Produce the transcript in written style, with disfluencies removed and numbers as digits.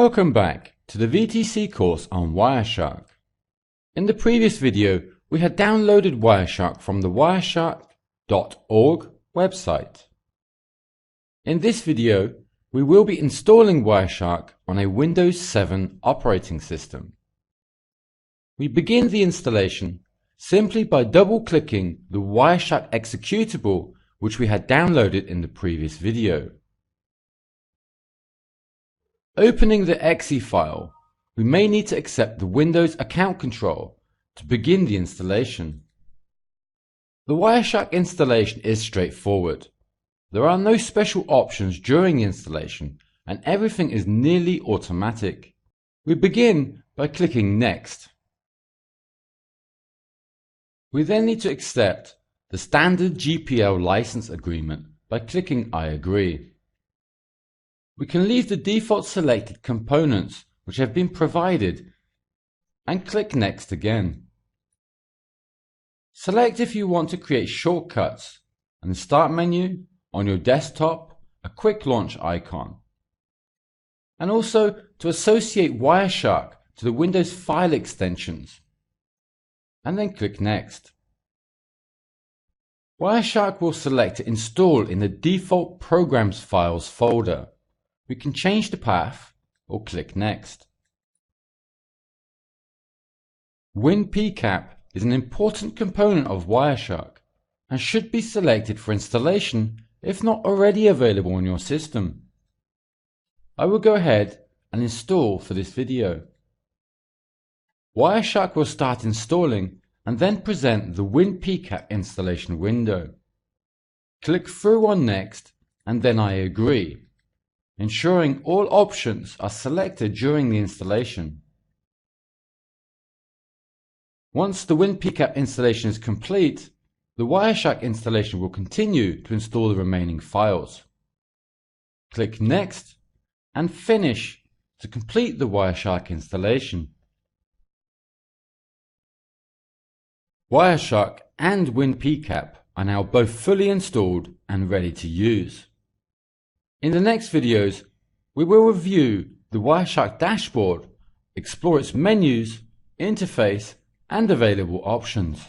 Welcome back to the VTC course on Wireshark. In the previous video, we had downloaded Wireshark from the wireshark.org website. In this video, we will be installing Wireshark on a Windows 7 operating system. We begin the installation simply by double-clicking the Wireshark executable which we had downloaded in the previous video. Opening the exe file, we may need to accept the Windows account control to begin the installation. The Wireshark installation is straightforward. There are no special options during the installation and everything is nearly automatic. We begin by clicking Next. We then need to accept the standard GPL license agreement by clicking I agree. We can leave the default selected components which have been provided and click Next again. Select if you want to create shortcuts and the Start menu, on your desktop, a quick launch icon. And also to associate Wireshark to the Windows file extensions. And then click Next. Wireshark will select to install in the default Programs Files folder. We can change the path or click Next. WinPCAP is an important component of Wireshark and should be selected for installation if not already available on your system. I will go ahead and install for this video. Wireshark will start installing and then present the WinPCAP installation window. Click through on Next and then I agree, ensuring all options are selected during the installation. Once the WinPCAP installation is complete, the Wireshark installation will continue to install the remaining files. Click Next and Finish to complete the Wireshark installation. Wireshark and WinPCAP are now both fully installed and ready to use. In the next videos, we will review the Wireshark dashboard, explore its menus, interface, and available options.